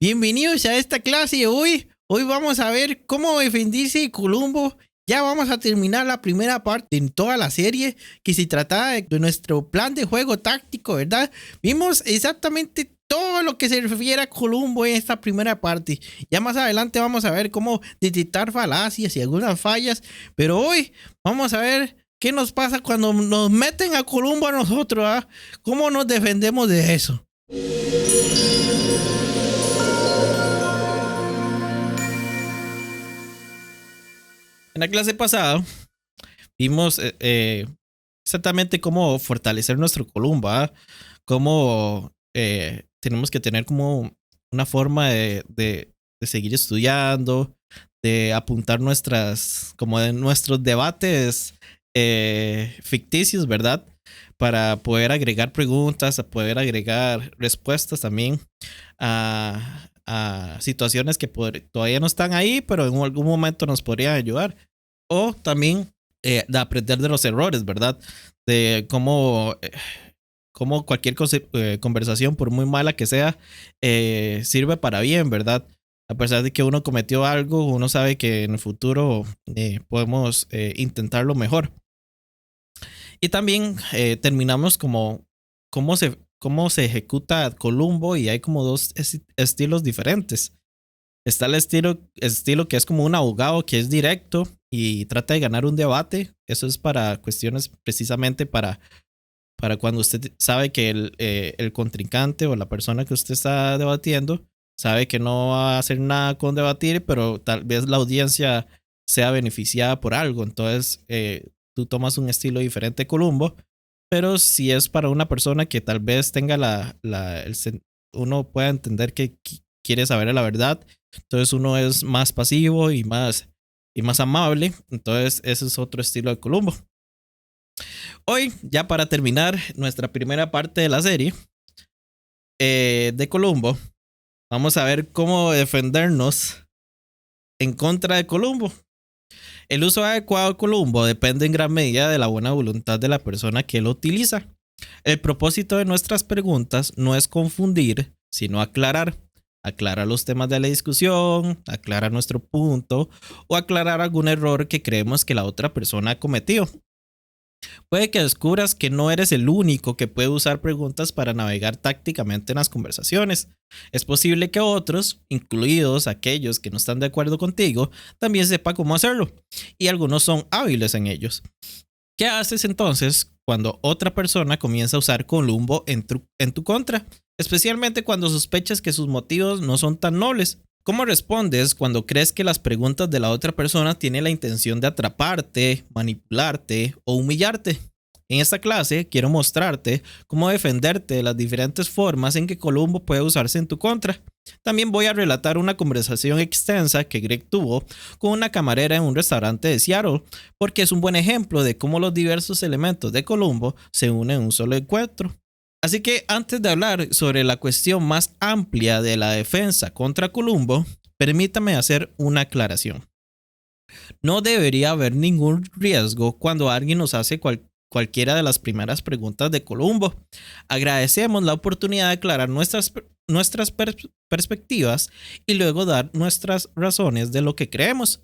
Bienvenidos a esta clase. Hoy vamos a ver cómo defenderse Columbo. Ya vamos a terminar la primera parte en toda la serie que se trataba de nuestro plan de juego táctico, ¿verdad? Vimos exactamente todo lo que se refiere a Columbo en esta primera parte. Ya más adelante vamos a ver cómo detectar falacias y algunas fallas, pero hoy vamos a ver qué nos pasa cuando nos meten a Columbo a nosotros, ¿ah? ¿Cómo nos defendemos de eso? En la clase pasada vimos exactamente cómo fortalecer nuestro Columbo, ¿ah? Cómo tenemos que tener como una forma de seguir estudiando, de apuntar nuestros debates ficticios, ¿verdad? Para poder agregar preguntas, a poder agregar respuestas también a situaciones que todavía no están ahí, pero en algún momento nos podrían ayudar. O también de aprender de los errores, ¿verdad? De cómo cualquier conversación, por muy mala que sea, sirve para bien, ¿verdad? A pesar de que uno cometió algo, uno sabe que en el futuro podemos intentarlo mejor. Y también terminamos cómo se ejecuta Columbo, y hay como dos estilos diferentes. Está el estilo que es como un abogado que es directo y trata de ganar un debate. Eso es para cuestiones precisamente para cuando usted sabe que el contrincante o la persona que usted está debatiendo sabe que no va a hacer nada con debatir, pero tal vez la audiencia sea beneficiada por algo. Entonces tú tomas un estilo diferente de Columbo, pero si es para una persona que tal vez tenga uno pueda entender que quiere saber la verdad, entonces uno es más pasivo y más amable. Entonces ese es otro estilo de Columbo. Hoy, ya para terminar nuestra primera parte de la serie de Columbo, vamos a ver cómo defendernos en contra de Columbo. El uso adecuado de Columbo depende en gran medida de la buena voluntad de la persona que lo utiliza. El propósito de nuestras preguntas no es confundir, sino aclarar. Aclarar los temas de la discusión, aclarar nuestro punto o aclarar algún error que creemos que la otra persona ha cometido. Puede que descubras que no eres el único que puede usar preguntas para navegar tácticamente en las conversaciones. Es posible que otros, incluidos aquellos que no están de acuerdo contigo, también sepan cómo hacerlo, y algunos son hábiles en ellos. ¿Qué haces entonces cuando otra persona comienza a usar Columbo en tu contra? Especialmente cuando sospechas que sus motivos no son tan nobles. ¿Cómo respondes cuando crees que las preguntas de la otra persona tienen la intención de atraparte, manipularte o humillarte? En esta clase quiero mostrarte cómo defenderte de las diferentes formas en que Columbo puede usarse en tu contra. También voy a relatar una conversación extensa que Greg tuvo con una camarera en un restaurante de Seattle, porque es un buen ejemplo de cómo los diversos elementos de Columbo se unen en un solo encuentro. Así que antes de hablar sobre la cuestión más amplia de la defensa contra Columbo, permítame hacer una aclaración. No debería haber ningún riesgo cuando alguien nos hace cualquiera de las primeras preguntas de Columbo. Agradecemos la oportunidad de aclarar nuestras perspectivas y luego dar nuestras razones de lo que creemos.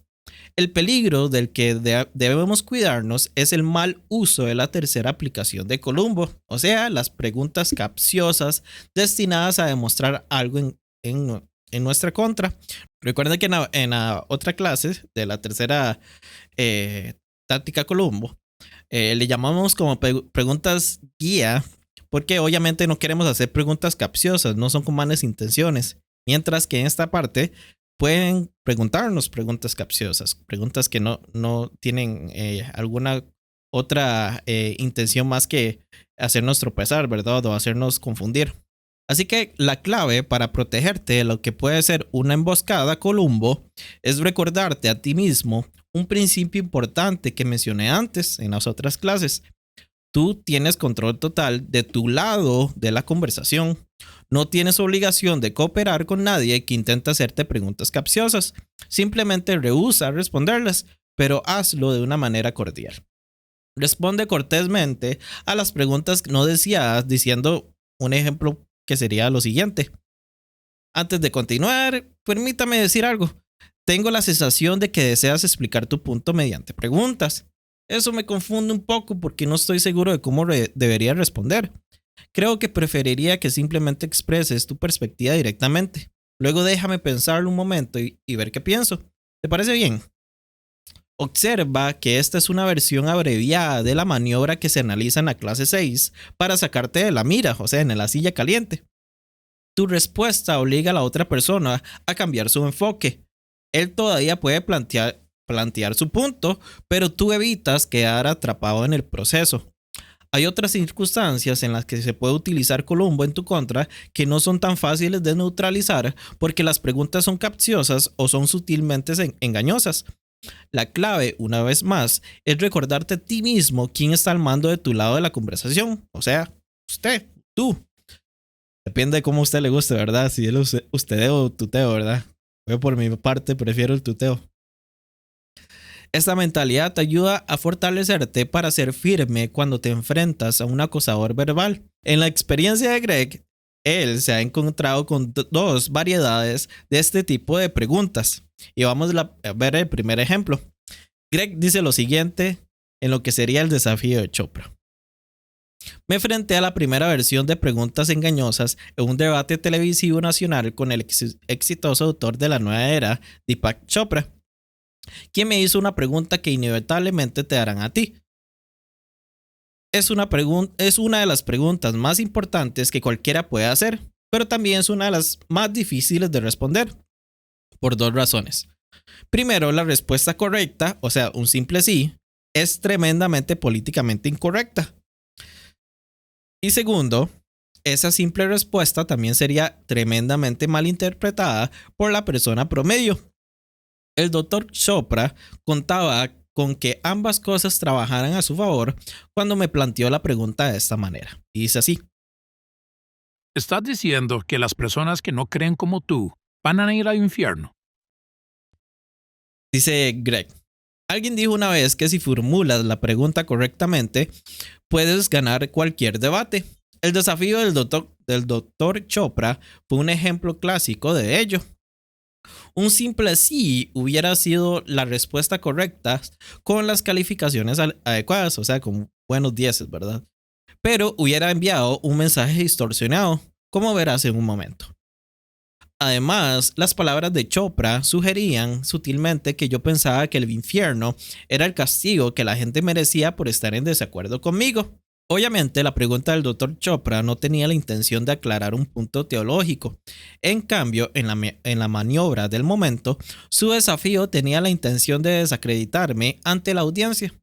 El peligro del que debemos cuidarnos es el mal uso de la tercera aplicación de Columbo, o sea, las preguntas capciosas destinadas a demostrar algo en nuestra contra. Recuerden que en la otra clase de la tercera táctica Columbo, le llamamos como preguntas guía, porque obviamente no queremos hacer preguntas capciosas, no son con malas intenciones, mientras que en esta parte pueden preguntarnos preguntas capciosas, preguntas que no tienen alguna otra intención más que hacernos tropezar, ¿verdad? O hacernos confundir. Así que la clave para protegerte de lo que puede ser una emboscada Columbo es recordarte a ti mismo un principio importante que mencioné antes en las otras clases. Tú tienes control total de tu lado de la conversación. No tienes obligación de cooperar con nadie que intenta hacerte preguntas capciosas. Simplemente rehúsa responderlas, pero hazlo de una manera cordial. Responde cortésmente a las preguntas no deseadas diciendo un ejemplo que sería lo siguiente. Antes de continuar, permítame decir algo. Tengo la sensación de que deseas explicar tu punto mediante preguntas. Eso me confunde un poco porque no estoy seguro de cómo debería responder. Creo que preferiría que simplemente expreses tu perspectiva directamente. Luego déjame pensarlo un momento y ver qué pienso. ¿Te parece bien? Observa que esta es una versión abreviada de la maniobra que se analiza en la clase 6 para sacarte de la mira, o sea, en la silla caliente. Tu respuesta obliga a la otra persona a cambiar su enfoque. Él todavía puede plantear su punto, pero tú evitas quedar atrapado en el proceso. Hay otras circunstancias en las que se puede utilizar Columbo en tu contra que no son tan fáciles de neutralizar porque las preguntas son capciosas o son sutilmente engañosas. La clave, una vez más, es recordarte a ti mismo quién está al mando de tu lado de la conversación. O sea, usted, tú. Depende de cómo a usted le guste, ¿verdad? Si él usted o tuteo, ¿verdad? Yo por mi parte prefiero el tuteo. Esta mentalidad te ayuda a fortalecerte para ser firme cuando te enfrentas a un acosador verbal. En la experiencia de Greg, él se ha encontrado con dos variedades de este tipo de preguntas. Y vamos a ver el primer ejemplo. Greg dice lo siguiente en lo que sería el desafío de Chopra. Me enfrenté a la primera versión de preguntas engañosas en un debate televisivo nacional con el exitoso autor de la nueva era, Deepak Chopra, quien me hizo una pregunta que inevitablemente te harán a ti. Es una de las preguntas más importantes que cualquiera puede hacer, pero también es una de las más difíciles de responder, por dos razones. Primero, la respuesta correcta, o sea, un simple sí, es tremendamente políticamente incorrecta. Y segundo, esa simple respuesta también sería tremendamente mal interpretada por la persona promedio. El doctor Chopra contaba con que ambas cosas trabajaran a su favor cuando me planteó la pregunta de esta manera. Y dice así. ¿Estás diciendo que las personas que no creen como tú van a ir al infierno? Dice Greg. Alguien dijo una vez que si formulas la pregunta correctamente, puedes ganar cualquier debate. El desafío del doctor Chopra fue un ejemplo clásico de ello. Un simple sí hubiera sido la respuesta correcta con las calificaciones adecuadas, o sea, con buenos 10, ¿verdad? Pero hubiera enviado un mensaje distorsionado, como verás en un momento. Además, las palabras de Chopra sugerían sutilmente que yo pensaba que el infierno era el castigo que la gente merecía por estar en desacuerdo conmigo. Obviamente, la pregunta del Dr. Chopra no tenía la intención de aclarar un punto teológico. En cambio, en la maniobra del momento, su desafío tenía la intención de desacreditarme ante la audiencia.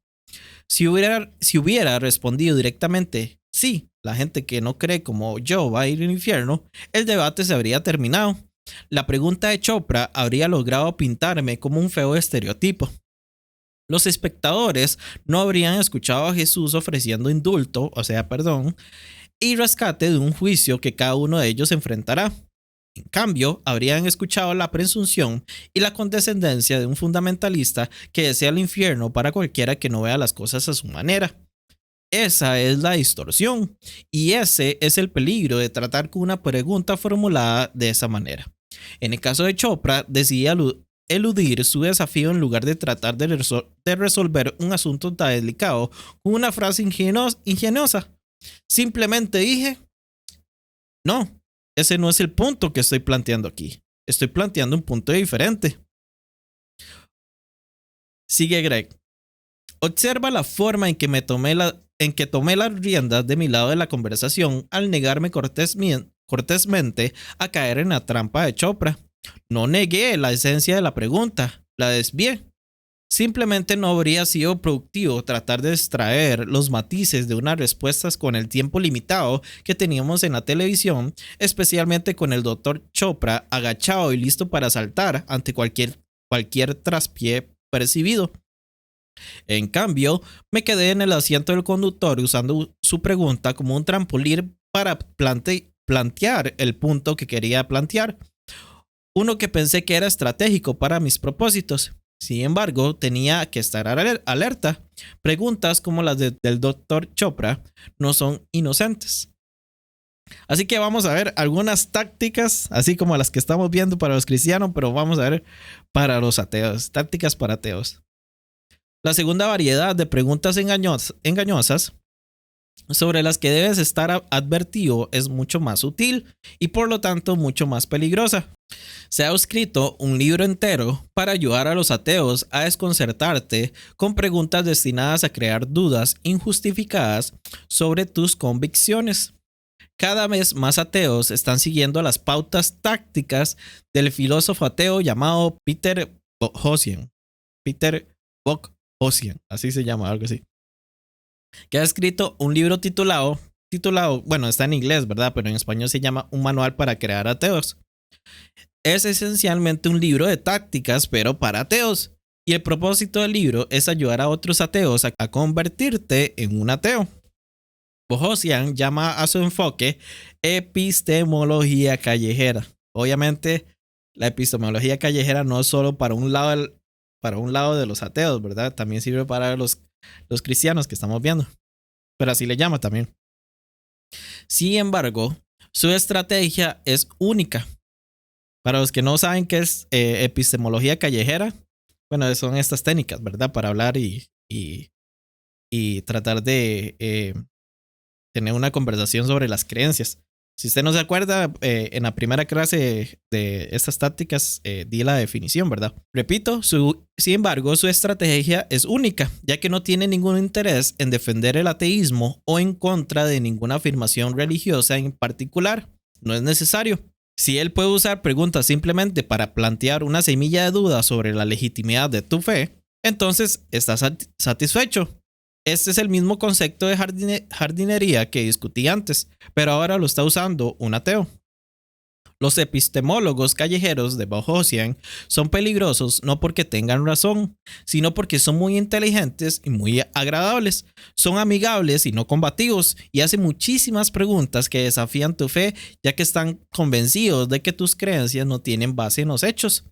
Si hubiera respondido directamente, sí, la gente que no cree como yo va a ir al infierno, el debate se habría terminado. La pregunta de Chopra habría logrado pintarme como un feo estereotipo. Los espectadores no habrían escuchado a Jesús ofreciendo indulto, o sea, perdón, y rescate de un juicio que cada uno de ellos enfrentará. En cambio, habrían escuchado la presunción y la condescendencia de un fundamentalista que desea el infierno para cualquiera que no vea las cosas a su manera. Esa es la distorsión, y ese es el peligro de tratar con una pregunta formulada de esa manera. En el caso de Chopra, decidí eludir su desafío en lugar de tratar de resolver un asunto tan delicado con una frase ingeniosa. Simplemente dije, no, ese no es el punto que estoy planteando aquí. Estoy planteando un punto diferente. Sigue Greg. Observa la forma en que tomé las riendas de mi lado de la conversación al negarme cortésmente a caer en la trampa de Chopra. No negué la esencia de la pregunta, la desvié. Simplemente no habría sido productivo tratar de extraer los matices de unas respuestas con el tiempo limitado que teníamos en la televisión, especialmente con el doctor Chopra agachado y listo para saltar ante cualquier traspié percibido. En cambio, me quedé en el asiento del conductor usando su pregunta como un trampolín para plantear el punto que quería plantear, uno que pensé que era estratégico para mis propósitos. Sin embargo, tenía que estar alerta. Preguntas como las del Dr. Chopra no son inocentes. Así que vamos a ver algunas tácticas, así como las que estamos viendo para los cristianos, pero vamos a ver para los ateos, tácticas para ateos. La segunda variedad de preguntas engañosas sobre las que debes estar advertido es mucho más sutil y por lo tanto mucho más peligrosa. Se ha escrito un libro entero para ayudar a los ateos a desconcertarte con preguntas destinadas a crear dudas injustificadas sobre tus convicciones. Cada vez más ateos están siguiendo las pautas tácticas del filósofo ateo llamado Peter Boghossian. Peter Boghossian, así se llama, algo así. Que ha escrito un libro titulado, bueno, está en inglés, ¿verdad? Pero en español se llama Un manual para crear ateos. Es esencialmente un libro de tácticas, pero para ateos. Y el propósito del libro es ayudar a otros ateos a convertirte en un ateo. Boghossian llama a su enfoque epistemología callejera. Obviamente, la epistemología callejera no es solo para un lado de los ateos, ¿verdad? También sirve para los cristianos que estamos viendo. Pero así le llama también. Sin embargo, su estrategia es única. Para los que no saben qué es epistemología callejera, bueno, son estas técnicas, ¿verdad? Para hablar y tratar de tener una conversación sobre las creencias. Si usted no se acuerda, en la primera clase de estas tácticas di la definición, ¿verdad? Repito, sin embargo, su estrategia es única, ya que no tiene ningún interés en defender el ateísmo o en contra de ninguna afirmación religiosa en particular. No es necesario. Si él puede usar preguntas simplemente para plantear una semilla de duda sobre la legitimidad de tu fe, entonces estás satisfecho. Este es el mismo concepto de jardinería que discutí antes, pero ahora lo está usando un ateo. Los epistemólogos callejeros de Boghossian son peligrosos no porque tengan razón, sino porque son muy inteligentes y muy agradables. Son amigables y no combativos y hacen muchísimas preguntas que desafían tu fe, ya que están convencidos de que tus creencias no tienen base en los hechos.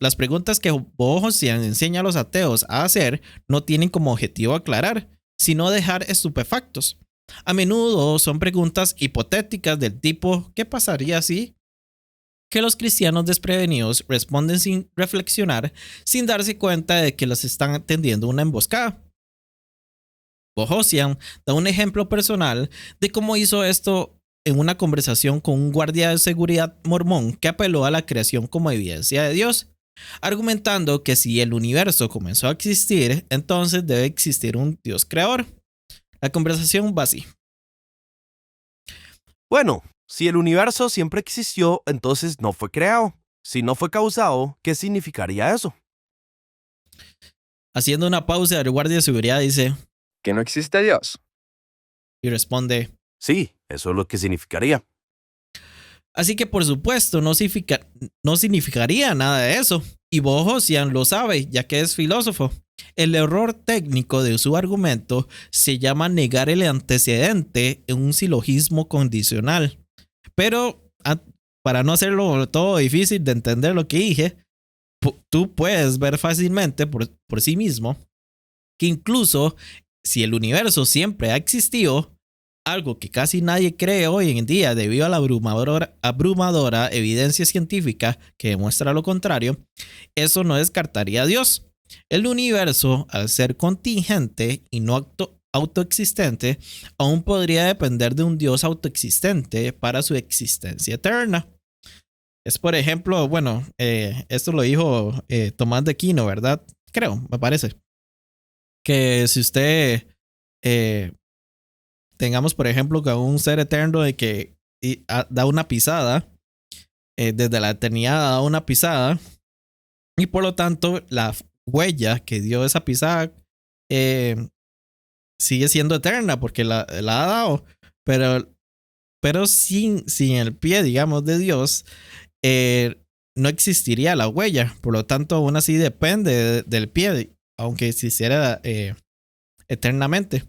Las preguntas que Boghossian enseña a los ateos a hacer no tienen como objetivo aclarar, sino dejar estupefactos. A menudo son preguntas hipotéticas del tipo ¿qué pasaría si? Que los cristianos desprevenidos responden sin reflexionar, sin darse cuenta de que los están tendiendo una emboscada. Boghossian da un ejemplo personal de cómo hizo esto en una conversación con un guardia de seguridad mormón que apeló a la creación como evidencia de Dios, argumentando que si el universo comenzó a existir, entonces debe existir un Dios creador. La conversación va así. Bueno, si el universo siempre existió, entonces no fue creado. Si no fue causado, ¿qué significaría eso? Haciendo una pausa, el guardia de seguridad dice, ¿Que no existe Dios? y responde, Sí, eso es lo que significaría. así que por supuesto no significaría nada de eso. Y Boghossian lo sabe, ya que es filósofo. El error técnico de su argumento se llama negar el antecedente en un silogismo condicional. Pero para no hacerlo todo difícil de entender lo que dije, tú puedes ver fácilmente por sí mismo que incluso si el universo siempre ha existido, algo que casi nadie cree hoy en día debido a la abrumadora evidencia científica que demuestra lo contrario, eso no descartaría a Dios. El universo, al ser contingente y no autoexistente, aún podría depender de un Dios autoexistente para su existencia eterna. Es, por ejemplo, bueno, esto lo dijo Tomás de Aquino, ¿verdad? Creo, me parece. Que si usted... tengamos, por ejemplo, que un ser eterno de que da una pisada, desde la eternidad da una pisada, y por lo tanto la huella que dio esa pisada sigue siendo eterna porque la ha dado, pero sin el pie, digamos, de Dios, no existiría la huella. Por lo tanto, aún así depende del pie, aunque existiera eternamente.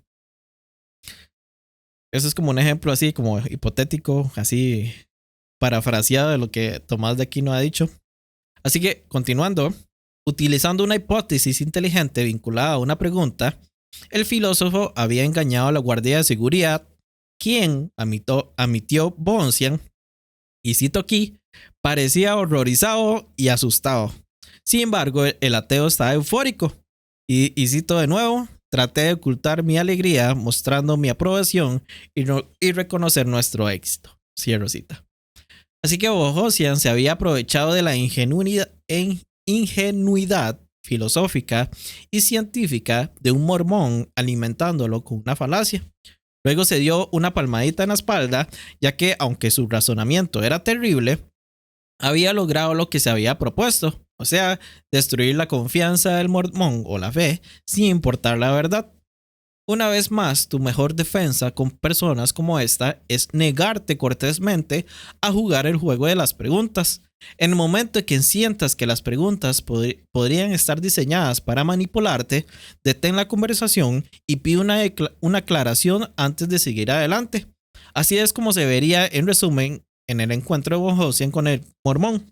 Eso es como un ejemplo así, como hipotético, así parafraseado de lo que Tomás de Aquino ha dicho. Así que, continuando, utilizando una hipótesis inteligente vinculada a una pregunta, el filósofo había engañado a la guardia de seguridad quien a mi tío Boncian, y cito aquí, parecía horrorizado y asustado. Sin embargo, el ateo estaba eufórico. Y cito de nuevo, traté de ocultar mi alegría mostrando mi aprobación y reconocer nuestro éxito. Cierro cita. Así que Bohosian se había aprovechado de la ingenuidad filosófica y científica de un mormón alimentándolo con una falacia. Luego se dio una palmadita en la espalda, ya que aunque su razonamiento era terrible, había logrado lo que se había propuesto, o sea, destruir la confianza del mormón o la fe sin importar la verdad. Una vez más, tu mejor defensa con personas como esta es negarte cortésmente a jugar el juego de las preguntas. En el momento en que sientas que las preguntas podrían estar diseñadas para manipularte, detén la conversación y pide una aclaración antes de seguir adelante. Así es como se vería en resumen en el encuentro de Bohosian con el mormón.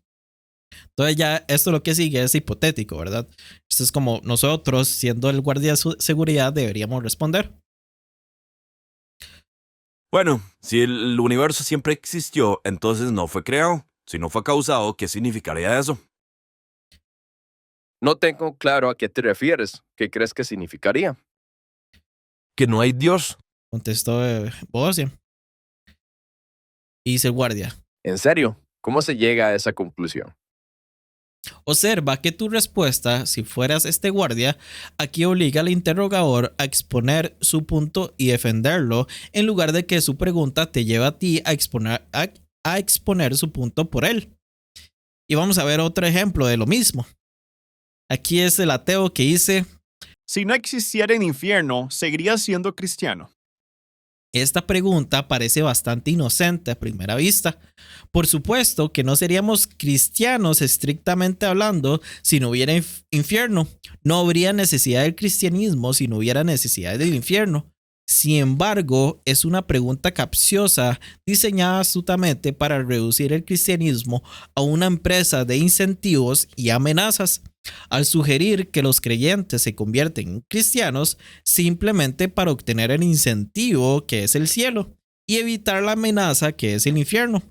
Entonces ya esto lo que sigue es hipotético, ¿verdad? Esto es como nosotros, siendo el guardia de seguridad, deberíamos responder. Bueno, si el universo siempre existió, entonces no fue creado. Si no fue causado, ¿qué significaría eso? No tengo claro a qué te refieres. ¿Qué crees que significaría? Que no hay Dios. Contestó Bohosian. Y dice el guardia: ¿En serio? ¿Cómo se llega a esa conclusión? observa que tu respuesta, si fueras este guardia, aquí obliga al interrogador a exponer su punto y defenderlo, en lugar de que su pregunta te lleve a ti a exponer su punto por él. Y vamos a ver otro ejemplo de lo mismo. Aquí es el ateo que dice: Si no existiera el infierno, ¿seguiría siendo cristiano? esta pregunta parece bastante inocente a primera vista. Por supuesto que no seríamos cristianos estrictamente hablando si no hubiera infierno. No habría necesidad del cristianismo si no hubiera necesidad del infierno. Sin embargo, es una pregunta capciosa diseñada astutamente para reducir el cristianismo a una empresa de incentivos y amenazas, al sugerir que los creyentes se convierten en cristianos simplemente para obtener el incentivo que es el cielo y evitar la amenaza que es el infierno.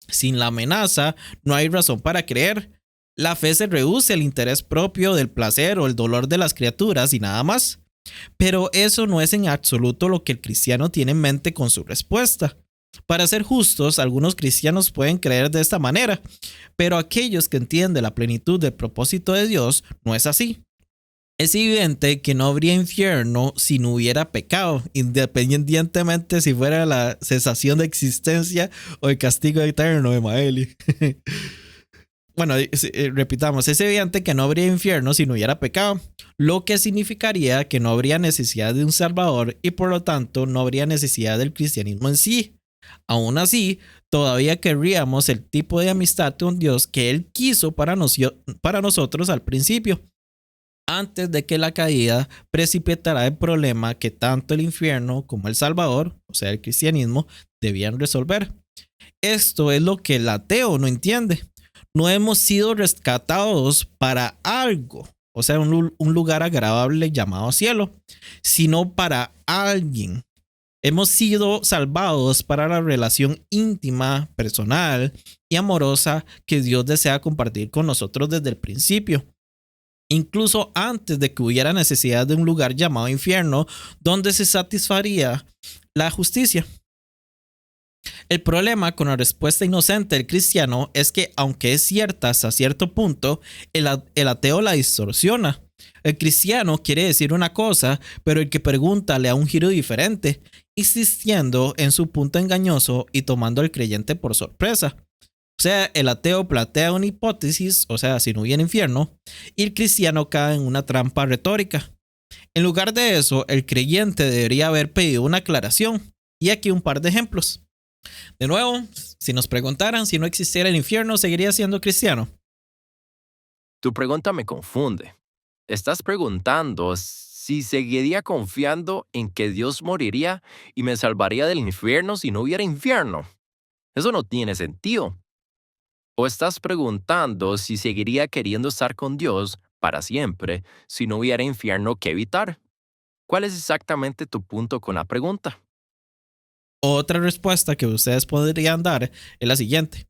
Sin la amenaza no hay razón para creer. La fe se reduce al interés propio del placer o el dolor de las criaturas y nada más. Pero eso no es en absoluto lo que el cristiano tiene en mente con su respuesta. Para ser justos, algunos cristianos pueden creer de esta manera, pero aquellos que entienden la plenitud del propósito de Dios no es así. Es evidente que no habría infierno si no hubiera pecado, independientemente si fuera la cesación de existencia o el castigo eterno de Maeli. Bueno, repitamos, es evidente que no habría infierno si no hubiera pecado, lo que significaría que no habría necesidad de un salvador y por lo tanto no habría necesidad del cristianismo en sí. Aún así, todavía querríamos el tipo de amistad con Dios que Él quiso para nosotros al principio, antes de que la caída precipitara el problema que tanto el infierno como el Salvador, o sea el cristianismo, debían resolver. Esto es lo que el ateo no entiende. No hemos sido rescatados para algo, o sea, un lugar agradable llamado cielo, sino para alguien. Hemos sido salvados para la relación íntima, personal y amorosa que Dios desea compartir con nosotros desde el principio, incluso antes de que hubiera necesidad de un lugar llamado infierno donde se satisfaría la justicia. El problema con la respuesta inocente del cristiano es que, aunque es cierta hasta cierto punto, el ateo la distorsiona. El cristiano quiere decir una cosa, pero el que pregunta le da un giro diferente, insistiendo en su punto engañoso y tomando al creyente por sorpresa. O sea, el ateo plantea una hipótesis, o sea, si no hubiera infierno, y el cristiano cae en una trampa retórica. En lugar de eso, el creyente debería haber pedido una aclaración. Y aquí un par de ejemplos. De nuevo, si nos preguntaran si no existiera el infierno, ¿seguiría siendo cristiano? Tu pregunta me confunde. Estás preguntando si seguiría confiando en que Dios moriría y me salvaría del infierno si no hubiera infierno. Eso no tiene sentido. O estás preguntando si seguiría queriendo estar con Dios para siempre si no hubiera infierno que evitar. ¿Cuál es exactamente tu punto con la pregunta? Otra respuesta que ustedes podrían dar es la siguiente.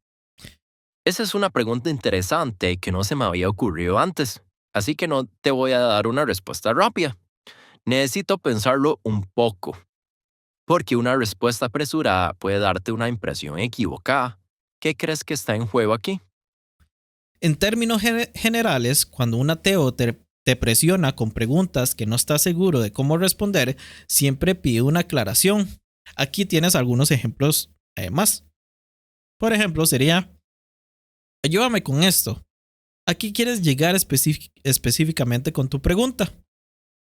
Esa es una pregunta interesante que no se me había ocurrido antes, así que no te voy a dar una respuesta rápida. Necesito pensarlo un poco, porque una respuesta apresurada puede darte una impresión equivocada. ¿Qué crees que está en juego aquí? En términos generales, cuando un ateo te presiona con preguntas que no estás seguro de cómo responder, siempre pide una aclaración. Aquí tienes algunos ejemplos más. Por ejemplo, sería, ayúdame con esto. ¿A qué quieres llegar específicamente con tu pregunta?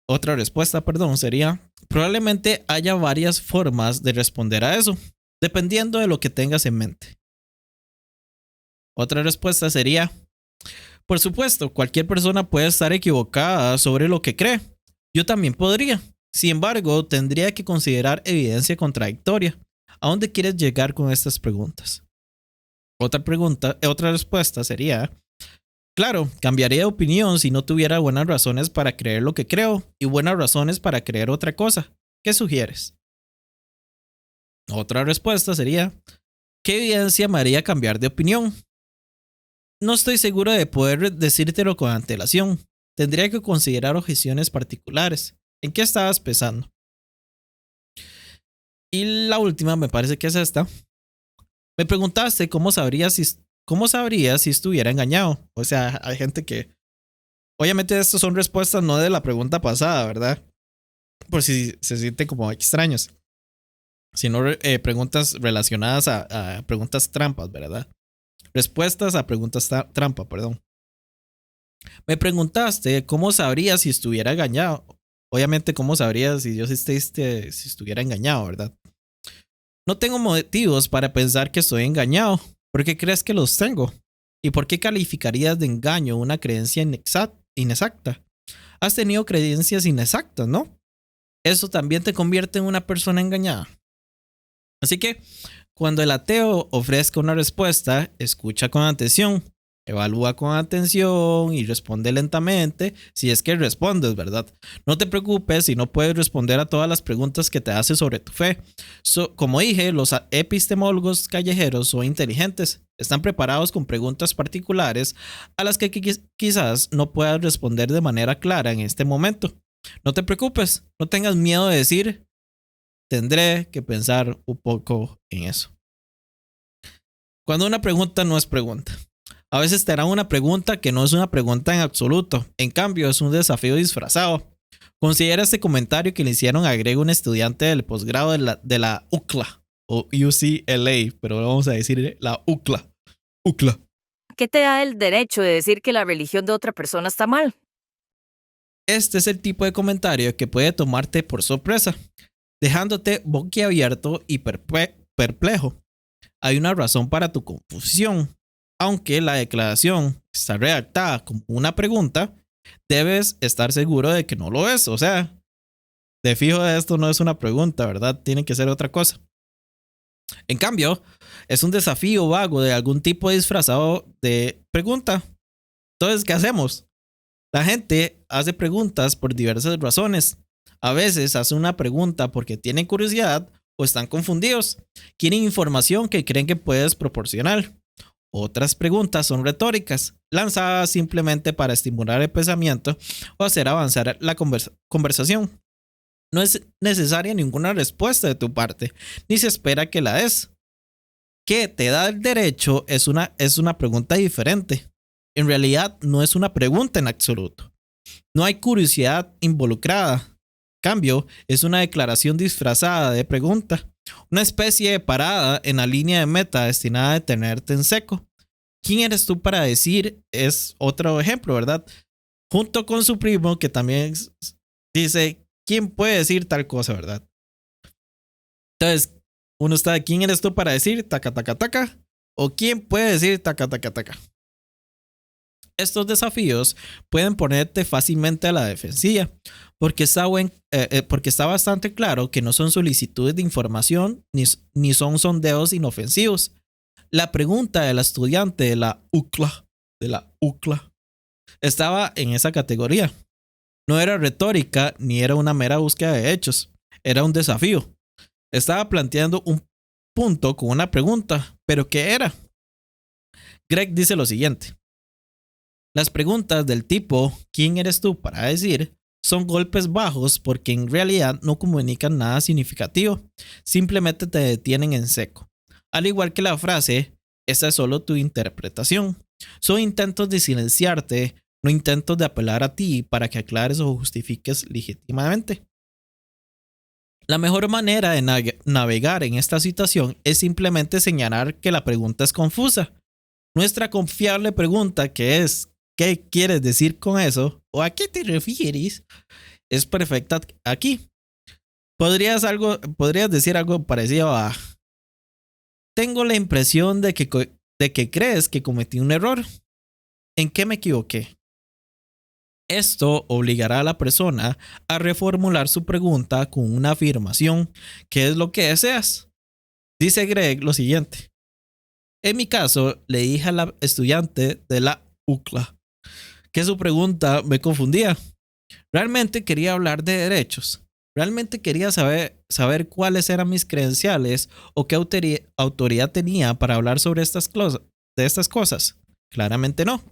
Otra respuesta, sería, probablemente haya varias formas de responder a eso, dependiendo de lo que tengas en mente. Otra respuesta sería, por supuesto, cualquier persona puede estar equivocada sobre lo que cree. Yo también podría. Sin embargo, tendría que considerar evidencia contradictoria. ¿A dónde quieres llegar con estas preguntas? Otra respuesta sería, claro, cambiaría de opinión si no tuviera buenas razones para creer lo que creo y buenas razones para creer otra cosa. ¿Qué sugieres? Otra respuesta sería, ¿qué evidencia me haría cambiar de opinión? No estoy seguro de poder decírtelo con antelación. Tendría que considerar objeciones particulares. ¿En qué estabas pensando? Y la última me parece que es esta. Me preguntaste cómo sabría si estuviera engañado. O sea, hay gente que... Obviamente estas son respuestas no de la pregunta pasada, ¿verdad? Por si se sienten como extraños. Sino preguntas relacionadas a preguntas trampas, ¿verdad? Respuestas a preguntas trampa, perdón. Me preguntaste cómo sabría si estuviera engañado. Obviamente, ¿cómo sabría si yo si estuviera engañado, verdad? No tengo motivos para pensar que estoy engañado. ¿Por qué crees que los tengo? ¿Y por qué calificarías de engaño una creencia inexacta? Has tenido creencias inexactas, ¿no? Eso también te convierte en una persona engañada. Así que, cuando el ateo ofrezca una respuesta, escucha con atención, evalúa con atención y responde lentamente si es que respondes, ¿verdad? No te preocupes si no puedes responder a todas las preguntas que te hace sobre tu fe. Como dije, los epistemólogos callejeros son inteligentes, están preparados con preguntas particulares a las que quizás no puedas responder de manera clara en este momento. No te preocupes, no tengas miedo de decir, tendré que pensar un poco en eso. Cuando una pregunta no es pregunta. A veces te harán una pregunta que no es una pregunta en absoluto. En cambio, es un desafío disfrazado. Considera este comentario que le hicieron a Greg, un estudiante del posgrado de la UCLA o UCLA, pero vamos a decir la UCLA. UCLA. ¿Qué te da el derecho de decir que la religión de otra persona está mal? Este es el tipo de comentario que puede tomarte por sorpresa, dejándote boquiabierto y perplejo. Hay una razón para tu confusión. Aunque la declaración está redactada como una pregunta, debes estar seguro de que no lo es. O sea, de fijo esto no es una pregunta, ¿verdad? Tiene que ser otra cosa. En cambio, es un desafío vago de algún tipo disfrazado de pregunta. Entonces, ¿qué hacemos? La gente hace preguntas por diversas razones. A veces hace una pregunta porque tienen curiosidad o están confundidos. Quieren información que creen que puedes proporcionar. Otras preguntas son retóricas, lanzadas simplemente para estimular el pensamiento o hacer avanzar la conversación. No es necesaria ninguna respuesta de tu parte, ni se espera que la des. ¿Qué te da el derecho? Es una pregunta diferente. En realidad no es una pregunta en absoluto. No hay curiosidad involucrada. En cambio, es una declaración disfrazada de pregunta. Una especie de parada en la línea de meta destinada a detenerte en seco. ¿Quién eres tú para decir? Es otro ejemplo, ¿verdad? Junto con su primo que también dice, ¿quién puede decir tal cosa, verdad? Entonces, uno está, ¿quién eres tú para decir taca, taca, taca? ¿O quién puede decir taca, taca, taca? Estos desafíos pueden ponerte fácilmente a la defensiva, porque está bastante claro que no son solicitudes de información ni son sondeos inofensivos. La pregunta del estudiante de la UCLA, estaba en esa categoría. No era retórica ni era una mera búsqueda de hechos, era un desafío. Estaba planteando un punto con una pregunta, pero ¿qué era? Greg dice lo siguiente. Las preguntas del tipo ¿quién eres tú para decir? Son golpes bajos porque en realidad no comunican nada significativo, simplemente te detienen en seco. Al igual que la frase, esta es solo tu interpretación. Son intentos de silenciarte, no intentos de apelar a ti para que aclares o justifiques legítimamente. La mejor manera de navegar en esta situación es simplemente señalar que la pregunta es confusa. Nuestra confiable pregunta, que es ¿qué quieres decir con eso? ¿O a qué te refieres? Es perfecta aquí. Podrías decir algo parecido a tengo la impresión de que crees que cometí un error. ¿En qué me equivoqué? Esto obligará a la persona a reformular su pregunta con una afirmación. ¿Qué es lo que deseas? Dice Greg lo siguiente. En mi caso, le dije a la estudiante de la UCLA que su pregunta me confundía. Realmente quería hablar de derechos. Realmente quería saber cuáles eran mis credenciales o qué autoridad tenía para hablar sobre estas cosas. Claramente no.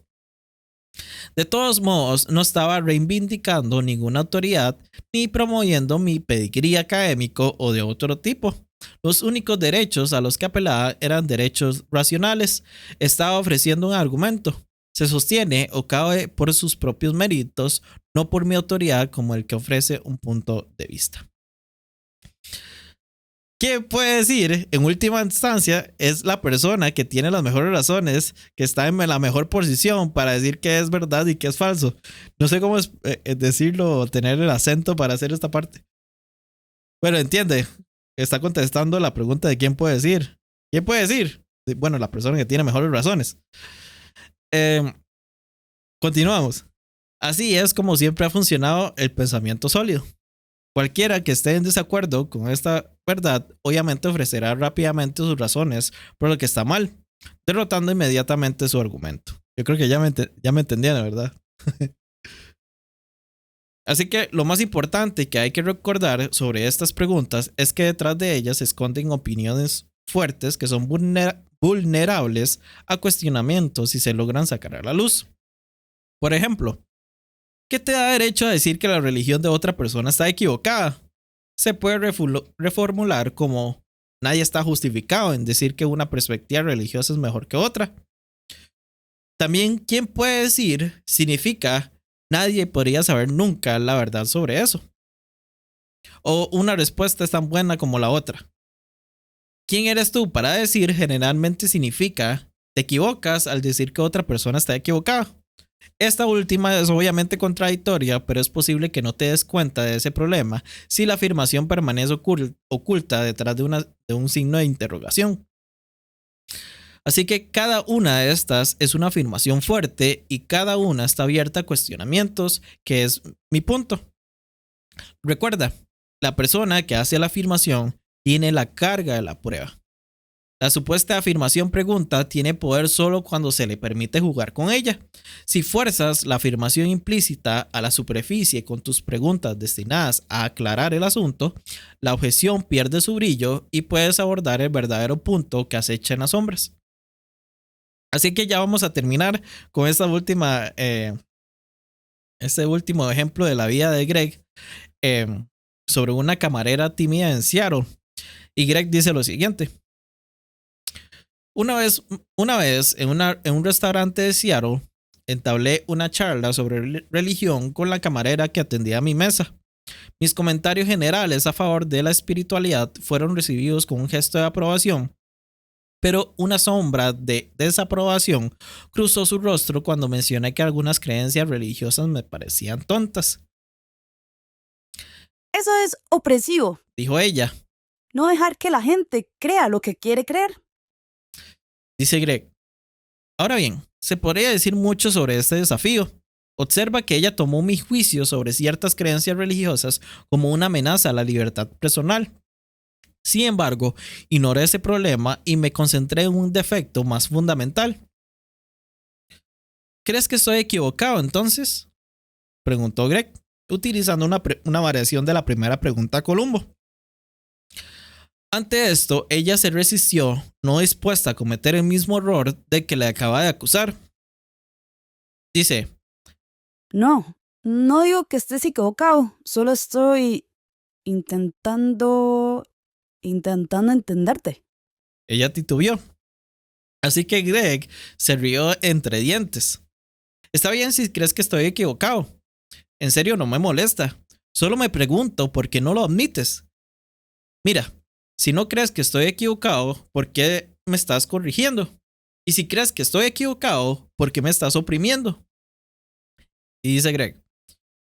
De todos modos, no estaba reivindicando ninguna autoridad ni promoviendo mi pedigrí académico o de otro tipo. Los únicos derechos a los que apelaba eran derechos racionales. Estaba ofreciendo un argumento. Se sostiene o cabe por sus propios méritos, no por mi autoridad como el que ofrece un punto de vista. ¿Qué puede decir? En última instancia, es la persona que tiene las mejores razones, que está en la mejor posición para decir qué es verdad y qué es falso. No sé cómo decirlo o tener el acento para hacer esta parte. Bueno, entiende. Está contestando la pregunta de quién puede decir. ¿Quién puede decir? Bueno, la persona que tiene mejores razones. Continuamos. Así es como siempre ha funcionado el pensamiento sólido. Cualquiera que esté en desacuerdo con esta verdad, obviamente ofrecerá rápidamente sus razones por lo que está mal, derrotando inmediatamente su argumento. Yo creo que ya me entendieron, ¿verdad? Así que lo más importante que hay que recordar sobre estas preguntas es que detrás de ellas se esconden opiniones fuertes que son vulnerables a cuestionamientos y se logran sacar a la luz. Por ejemplo, ¿qué te da derecho a decir que la religión de otra persona está equivocada? Se puede reformular como nadie está justificado en decir que una perspectiva religiosa es mejor que otra. También, ¿quién puede decir? Significa nadie podría saber nunca la verdad sobre eso. O una respuesta es tan buena como la otra. ¿Quién eres tú para decir? Generalmente significa te equivocas al decir que otra persona está equivocada. Esta última es obviamente contradictoria, pero es posible que no te des cuenta de ese problema si la afirmación permanece oculta detrás de un signo de interrogación. Así que cada una de estas es una afirmación fuerte y cada una está abierta a cuestionamientos, que es mi punto. Recuerda, la persona que hace la afirmación tiene la carga de la prueba. La supuesta afirmación pregunta tiene poder solo cuando se le permite jugar con ella. Si fuerzas la afirmación implícita a la superficie con tus preguntas destinadas a aclarar el asunto, la objeción pierde su brillo y puedes abordar el verdadero punto que acecha en las sombras. Así que ya vamos a terminar con este último ejemplo de la vida de Greg sobre una camarera tímida en Seattle. Y Greg dice lo siguiente. Una vez en un restaurante de Seattle, entablé una charla sobre religión con la camarera que atendía a mi mesa. Mis comentarios generales a favor de la espiritualidad fueron recibidos con un gesto de aprobación, pero una sombra de desaprobación cruzó su rostro cuando mencioné que algunas creencias religiosas me parecían tontas. Eso es opresivo. Dijo ella. No dejar que la gente crea lo que quiere creer. Dice Greg. Ahora bien, se podría decir mucho sobre este desafío. Observa que ella tomó mi juicio sobre ciertas creencias religiosas como una amenaza a la libertad personal. Sin embargo, ignoré ese problema y me concentré en un defecto más fundamental. ¿Crees que estoy equivocado entonces? Preguntó Greg, utilizando una variación de la primera pregunta a Columbo. Ante esto, ella se resistió, no dispuesta a cometer el mismo error de que le acaba de acusar. Dice, No, no digo que estés equivocado, solo estoy intentando entenderte. ella titubeó. Así que Greg se rió entre dientes. Está bien si crees que estoy equivocado. En serio, no me molesta. Solo me pregunto por qué no lo admites. Mira, si no crees que estoy equivocado, ¿por qué me estás corrigiendo? Y si crees que estoy equivocado, ¿por qué me estás oprimiendo? Y dice Greg,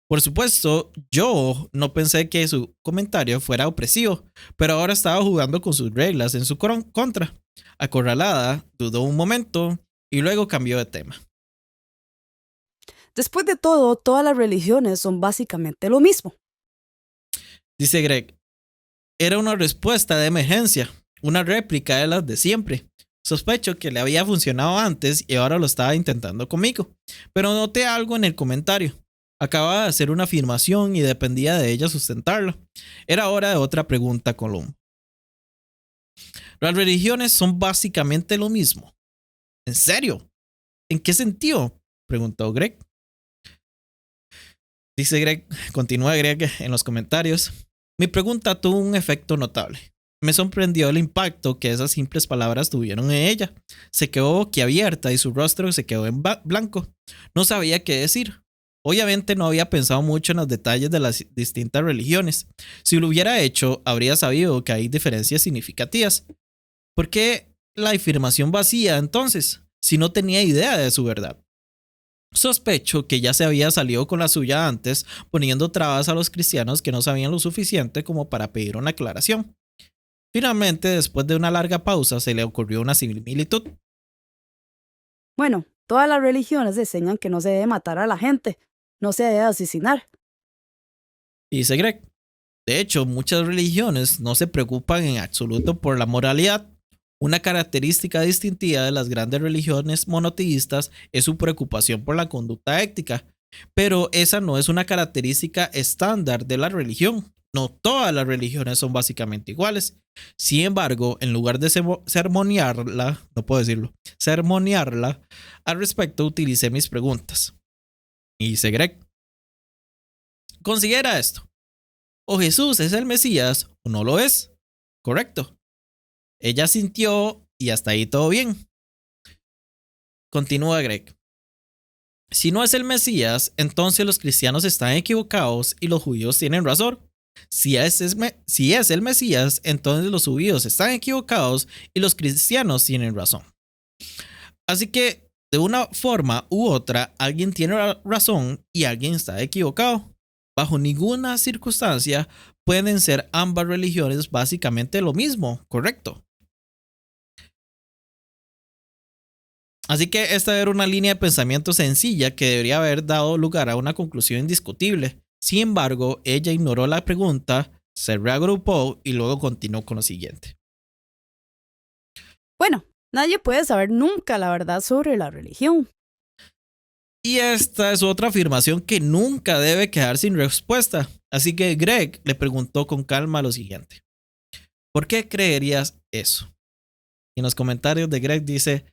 por supuesto, yo no pensé que su comentario fuera opresivo, pero ahora estaba jugando con sus reglas en su contra. Acorralada, dudó un momento y luego cambió de tema. Después de todo, todas las religiones son básicamente lo mismo. Dice Greg, era una respuesta de emergencia, una réplica de las de siempre. Sospecho que le había funcionado antes y ahora lo estaba intentando conmigo, pero noté algo en el comentario. Acababa de hacer una afirmación y dependía de ella sustentarla. Era hora de otra pregunta, Columbo. Las religiones son básicamente lo mismo. ¿En serio? ¿En qué sentido? Preguntó Greg. Dice Greg, continúa Greg en los comentarios. Mi pregunta tuvo un efecto notable. Me sorprendió el impacto que esas simples palabras tuvieron en ella. Se quedó boquiabierta y su rostro se quedó en blanco. No sabía qué decir. Obviamente no había pensado mucho en los detalles de las distintas religiones. Si lo hubiera hecho, habría sabido que hay diferencias significativas. ¿Por qué la afirmación vacía entonces, si no tenía idea de su verdad? Sospecho que ya se había salido con la suya antes, poniendo trabas a los cristianos que no sabían lo suficiente como para pedir una aclaración. Finalmente, después de una larga pausa, se le ocurrió una similitud. Bueno, todas las religiones enseñan que no se debe matar a la gente, no se debe asesinar. Dice Greg. De hecho, muchas religiones no se preocupan en absoluto por la moralidad. Una característica distintiva de las grandes religiones monoteístas es su preocupación por la conducta ética, pero esa no es una característica estándar de la religión. No todas las religiones son básicamente iguales. Sin embargo, en lugar de sermonearla al respecto, utilicé mis preguntas. Y dice Greg, considera esto. O Jesús es el Mesías o no lo es. Correcto. Ella sintió y hasta ahí todo bien. Continúa Greg. Si no es el Mesías, entonces los cristianos están equivocados y los judíos tienen razón. Si es el Mesías, entonces los judíos están equivocados y los cristianos tienen razón. Así que, de una forma u otra, alguien tiene razón y alguien está equivocado. Bajo ninguna circunstancia pueden ser ambas religiones básicamente lo mismo, ¿correcto? Así que esta era una línea de pensamiento sencilla que debería haber dado lugar a una conclusión indiscutible. Sin embargo, ella ignoró la pregunta, se reagrupó y luego continuó con lo siguiente. Bueno, nadie puede saber nunca la verdad sobre la religión. Y esta es otra afirmación que nunca debe quedar sin respuesta. Así que Greg le preguntó con calma lo siguiente. ¿Por qué creerías eso? Y en los comentarios de Greg dice,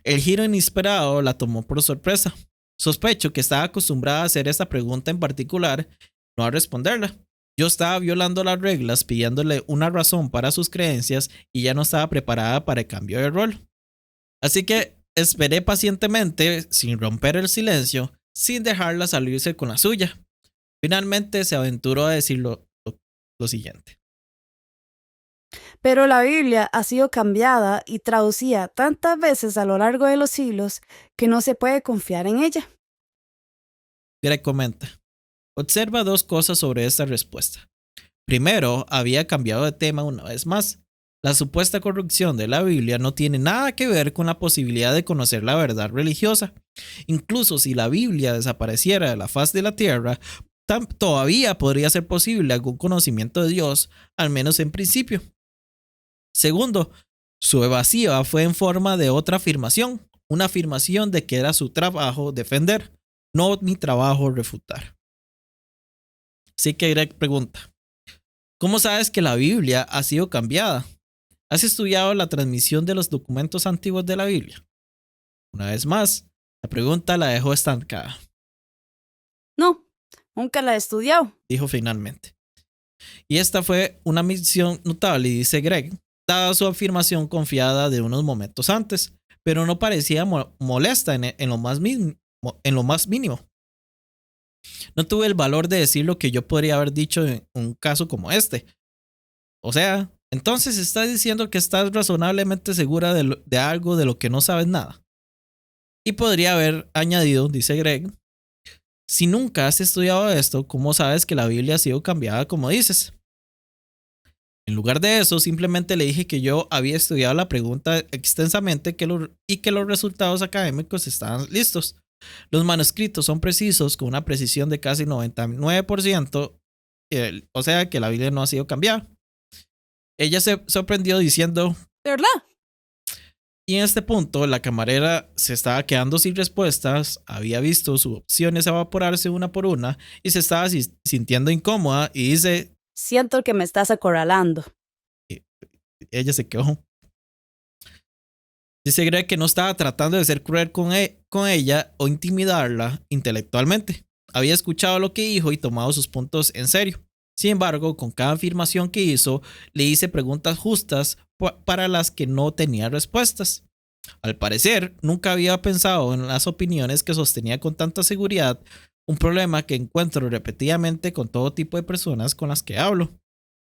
el giro inesperado la tomó por sorpresa. Sospecho que estaba acostumbrada a hacer esta pregunta en particular, no a responderla. Yo estaba violando las reglas pidiéndole una razón para sus creencias y ya no estaba preparada para el cambio de rol. Así que esperé pacientemente, sin romper el silencio, sin dejarla salirse con la suya. Finalmente se aventuró a decir lo siguiente. Pero la Biblia ha sido cambiada y traducida tantas veces a lo largo de los siglos que no se puede confiar en ella. Greg comenta. Observa dos cosas sobre esta respuesta. Primero, había cambiado de tema una vez más. La supuesta corrupción de la Biblia no tiene nada que ver con la posibilidad de conocer la verdad religiosa. Incluso si la Biblia desapareciera de la faz de la tierra, todavía podría ser posible algún conocimiento de Dios, al menos en principio. Segundo, su evasiva fue en forma de otra afirmación, una afirmación de que era su trabajo defender, no mi trabajo refutar. Así que Greg pregunta, ¿cómo sabes que la Biblia ha sido cambiada? ¿Has estudiado la transmisión de los documentos antiguos de la Biblia? Una vez más, la pregunta la dejó estancada. No, nunca la he estudiado. Dijo finalmente. Y esta fue una misión notable, dice Greg, dada su afirmación confiada de unos momentos antes, pero no parecía molesta en lo más mínimo. No tuve el valor de decir lo que yo podría haber dicho en un caso como este. O sea, entonces estás diciendo que estás razonablemente segura de algo de lo que no sabes nada. Y podría haber añadido, dice Greg, si nunca has estudiado esto, ¿cómo sabes que la Biblia ha sido cambiada como dices? En lugar de eso, simplemente le dije que yo había estudiado la pregunta extensamente y que los resultados académicos estaban listos. Los manuscritos son precisos con una precisión de casi 99%, o sea que la Biblia no ha sido cambiada. Ella se sorprendió diciendo, ¿De verdad? y en este punto la camarera se estaba quedando sin respuestas, había visto sus opciones evaporarse una por una y se estaba sintiendo incómoda y dice, Siento que me estás acorralando. ella se quejó. Dice Greg que no estaba tratando de ser cruel con ella o intimidarla intelectualmente. Había escuchado lo que dijo y tomado sus puntos en serio. Sin embargo, con cada afirmación que hizo, le hice preguntas justas para las que no tenía respuestas. Al parecer, nunca había pensado en las opiniones que sostenía con tanta seguridad, un problema que encuentro repetidamente con todo tipo de personas con las que hablo.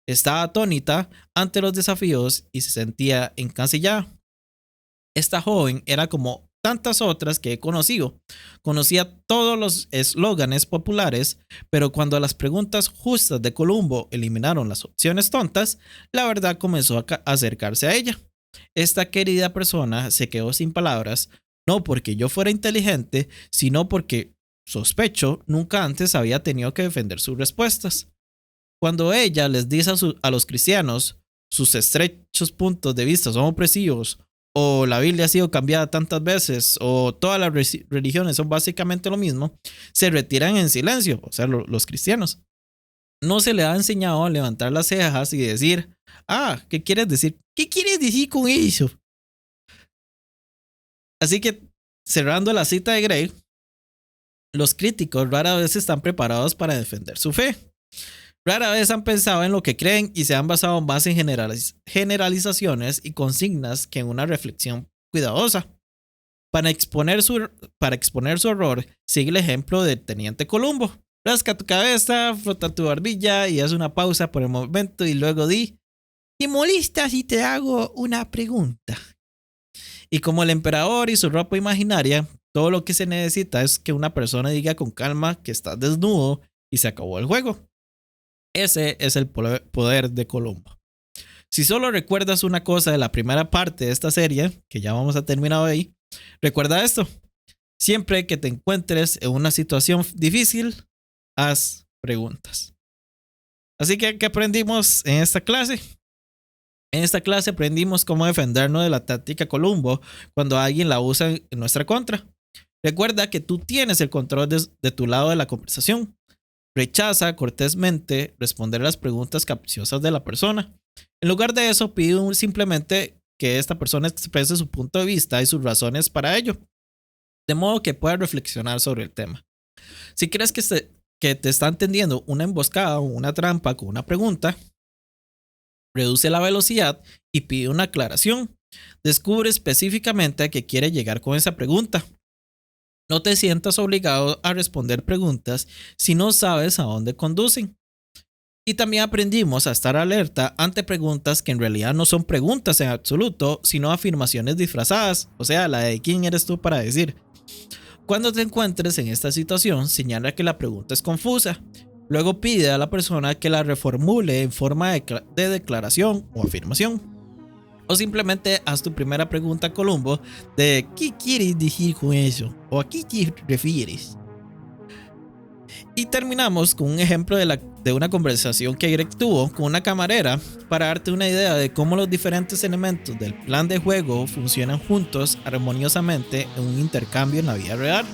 Estaba atónita ante los desafíos y se sentía encasillada. Esta joven era como tantas otras que he conocido. Conocía todos los eslóganes populares, pero cuando las preguntas justas de Columbo eliminaron las opciones tontas, la verdad comenzó a acercarse a ella. Esta querida persona se quedó sin palabras, no porque yo fuera inteligente, sino porque, sospecho, nunca antes había tenido que defender sus respuestas. Cuando ella les dice a los cristianos sus estrechos puntos de vista son opresivos, o la Biblia ha sido cambiada tantas veces, o todas las religiones son básicamente lo mismo, se retiran en silencio, o sea, los cristianos. No se le ha enseñado a levantar las cejas y decir, ¿qué quieres decir? ¿Qué quieres decir con eso? Así que, cerrando la cita de Greg, los críticos rara vez están preparados para defender su fe. Rara vez han pensado en lo que creen y se han basado más en generalizaciones y consignas que en una reflexión cuidadosa. Para exponer su error, sigue el ejemplo del teniente Columbo. Rasca tu cabeza, frota tu barbilla y haz una pausa por el momento y luego di, ¿te molesta si te hago una pregunta? Y como el emperador y su ropa imaginaria, todo lo que se necesita es que una persona diga con calma que estás desnudo y se acabó el juego. Ese es el poder de Columbo. Si solo recuerdas una cosa de la primera parte de esta serie, que ya vamos a terminar ahí, recuerda esto. Siempre que te encuentres en una situación difícil, haz preguntas. Así que, ¿qué aprendimos en esta clase? En esta clase aprendimos cómo defendernos de la táctica Columbo cuando alguien la usa en nuestra contra. Recuerda que tú tienes el control de tu lado de la conversación. Rechaza cortésmente responder las preguntas capciosas de la persona. En lugar de eso, pide simplemente que esta persona exprese su punto de vista y sus razones para ello, de modo que pueda reflexionar sobre el tema. Si crees que te está tendiendo una emboscada o una trampa con una pregunta, reduce la velocidad y pide una aclaración. Descubre específicamente a qué quiere llegar con esa pregunta. No te sientas obligado a responder preguntas si no sabes a dónde conducen. Y también aprendimos a estar alerta ante preguntas que en realidad no son preguntas en absoluto, sino afirmaciones disfrazadas, o sea, la de ¿quién eres tú para decir? Cuando te encuentres en esta situación, señala que la pregunta es confusa. Luego pide a la persona que la reformule en forma de declaración o afirmación. O simplemente haz tu primera pregunta a Columbo de ¿qué quieres decir con eso? ¿O a qué te refieres? Y terminamos con un ejemplo de una conversación que Greg tuvo con una camarera para darte una idea de cómo los diferentes elementos del plan de juego funcionan juntos armoniosamente en un intercambio en la vida real.